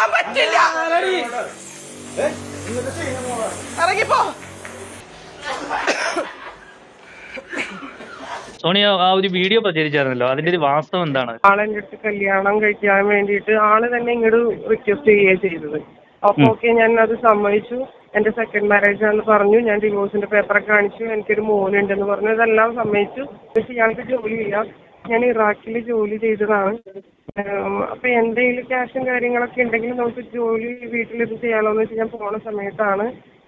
പോവാൻ പറ്റില്ല. ഇറങ്ങിപ്പോ. സോണിയ ആ ഒരു വീഡിയോ പ്രചരിച്ചായിരുന്നല്ലോ, അതിന്റെ ഒരു വാസ്തവം എന്താണ്? ആളെന്റെ അടുത്ത് കല്യാണം കഴിക്കാൻ വേണ്ടിയിട്ട് ആള് തന്നെ ഇങ്ങോട്ട് റിക്വസ്റ്റ് ചെയ്യുകയാണ് ചെയ്തത്. അപ്പൊ ഓക്കെ, ഞാൻ അത് സമ്മതിച്ചു. എന്റെ സെക്കൻഡ് മാരേജ് ആണെന്ന് പറഞ്ഞു. ഞാൻ ഡിവോഴ്സിന്റെ പേപ്പറൊക്കെ കാണിച്ചു. എനിക്കൊരു മോനുണ്ടെന്ന് പറഞ്ഞു. ഇതെല്ലാം സമ്മതിച്ചു. പക്ഷെ ഇയാൾക്ക് ജോലിയില്ല. ഞാൻ ഇറാഖിൽ ജോലി ചെയ്തതാണ്. അപ്പൊ എന്റെ കയ്യിൽ ക്യാഷും കാര്യങ്ങളൊക്കെ ഉണ്ടെങ്കിൽ നമുക്ക് ജോലി വീട്ടിലിരുന്ന് ചെയ്യാമല്ലോ വെച്ച് ഞാൻ പോണ സമയത്താണ്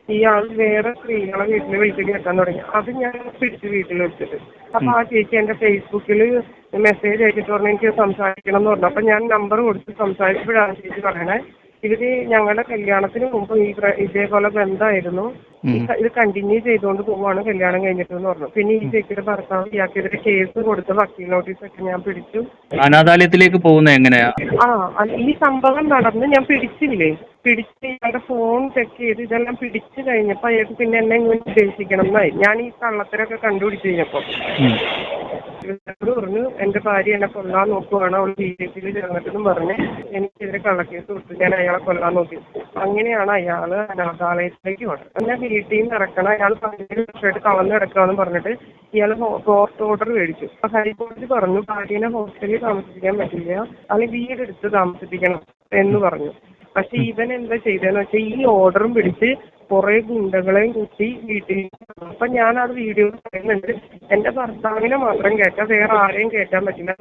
ഈ ആൾ വേറെ സ്ത്രീകളെ വീട്ടിൽ വിളിച്ചിട്ട് കെട്ടാൻ തുടങ്ങി. അത് ഞാൻ പിടിച്ച് വീട്ടിൽ വെച്ചിട്ട്. അപ്പൊ ആ ചേച്ചി എന്റെ ഫേസ്ബുക്കിൽ മെസ്സേജ് അയച്ചിട്ട് പറഞ്ഞു എനിക്ക് സംസാരിക്കണം എന്ന് പറഞ്ഞു. അപ്പൊ ഞാൻ നമ്പർ കൊടുത്ത് സംസാരിച്ചപ്പോഴാണ് ചേച്ചി പറയണേ, ഇവര് ഞങ്ങളുടെ കല്യാണത്തിന് മുമ്പ് ഇതേപോലെ ബന്ധമായിരുന്നു, ഇത് കണ്ടിന്യൂ ചെയ്തുകൊണ്ട് പോവാണ് കല്യാണം കഴിഞ്ഞിട്ടെന്ന് പറഞ്ഞു. പിന്നെ ഈ ചേച്ചിയുടെ ഭർത്താവ് ഇയാൾക്കെതിരെ കേസ് കൊടുത്ത വക്കീൽ നോട്ടീസൊക്കെ ഞാൻ പിടിച്ചു. അനാഥാലയത്തിലേക്ക് പോകുന്നത് എങ്ങനെയാ? ഈ സംഭവം നടന്ന് ഞാൻ പിടിച്ചില്ലേ, പിടിച്ച് ഇയാളുടെ ഫോൺ ചെക്ക് ചെയ്ത് ഇതെല്ലാം പിടിച്ചു കഴിഞ്ഞപ്പോ അയാൾക്ക് പിന്നെ എന്നെ ഇങ്ങനെ ഉദ്ദേശിക്കണം എന്നായി. ഞാൻ ഈ കള്ളത്തരൊക്കെ കണ്ടുപിടിച്ചു കഴിഞ്ഞപ്പോ പറഞ്ഞു എന്റെ ഭാര്യ എന്നെ കൊല്ലാൻ നോക്കുവാണ്, അവൾ ബിജെപിയിൽ ചേർന്നിട്ടെന്നും പറഞ്ഞ് എനിക്കെതിരെ കള്ളക്കേസ് കൊടുത്തു. ഞാൻ അയാളെ കൊല്ലാൻ നോക്കി. അങ്ങനെയാണ് അയാള് അനാഥാലയത്തിലേക്ക് വന്നത്. ഞാൻ വീട്ടിൽ നിന്ന് ഇറക്കണം, അയാൾ 17 വർഷമായിട്ട് കളന്ന് കിടക്കാന്ന് പറഞ്ഞിട്ട് ഇയാൾ കോർട്ട് ഓർഡർ മേടിച്ചു. അപ്പൊ ഹൈക്കോടതി പറഞ്ഞു ഭാര്യനെ ഹോസ്റ്റലിൽ താമസിപ്പിക്കാൻ പറ്റില്ല, അല്ലെങ്കിൽ വീടെടുത്ത് താമസിപ്പിക്കണം എന്ന് പറഞ്ഞു. പക്ഷെ ഇവൻ എന്താ ചെയ്തതെന്ന് വെച്ചാൽ ഈ ഓർഡറും പിടിച്ച് കുറെ ഗുണ്ടകളെയും കൂട്ടി വീട്ടിൽ. അപ്പൊ ഞാൻ അത് വീഡിയോ പറയുന്നുണ്ട്, എന്റെ ഭർത്താവിനെ മാത്രം കേട്ടാൽ വേറെ ആരെയും കേട്ടാൻ പറ്റില്ല.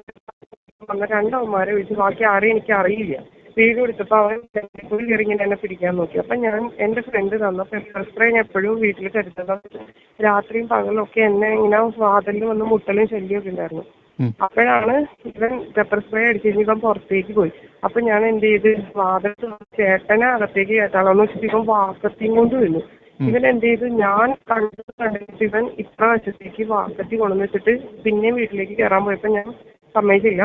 വന്ന 2 അവന്മാരെ വിളിച്ച് ബാക്കി ആരെയും എനിക്ക് അറിയില്ല. വീഡിയോ എടുത്തപ്പോ അവൻ ഇറങ്ങി എന്നെ പിടിക്കാൻ നോക്കി. അപ്പൊ ഞാൻ എന്റെ ഫ്രണ്ട് തന്ന പെപ്പർ സ്പ്രേ ഞാൻ എപ്പോഴും വീട്ടിൽ കരുതുന്നത്. രാത്രിയും പകലൊക്കെ എന്നെ ഇങ്ങനെ വാതിലിൽ വന്ന് മുട്ടലും ശല്യമൊക്കെ ഉണ്ടായിരുന്നു. അപ്പോഴാണ് ഇവൻ പെപ്പർ സ്പ്രേ അടിച്ചു കഴിഞ്ഞ് ഇവൻ പുറത്തേക്ക് പോയി. അപ്പൊ ഞാൻ എന്ത് ചെയ്ത് വാതിൽ ചേട്ടനെ അകത്തേക്ക് കേട്ടാളോന്ന് വെച്ചിട്ട് ഇവൻ വാക്കത്തിയും കൊണ്ട് വന്നു. ഇവൻ എന്ത് ചെയ്തു, ഞാൻ കണ്ടിട്ട് ഇവൻ ഇത്ര വശത്തേക്ക് വാക്കത്തി കൊണ്ടുവന്ന് വെച്ചിട്ട് പിന്നെ വീട്ടിലേക്ക് കയറാൻ പോയപ്പോ ഞാൻ സമ്മതിച്ചില്ല,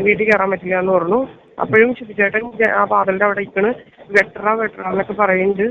വീട്ടിൽ കയറാൻ പറ്റില്ല എന്ന് പറഞ്ഞു. അപ്പോഴും ശുചിച്ചേട്ടൻ ആ വാതിലിന്റെ അവിടെ ഇരിക്കണ് വെട്ടറ എന്നൊക്കെ പറയുന്നുണ്ട്.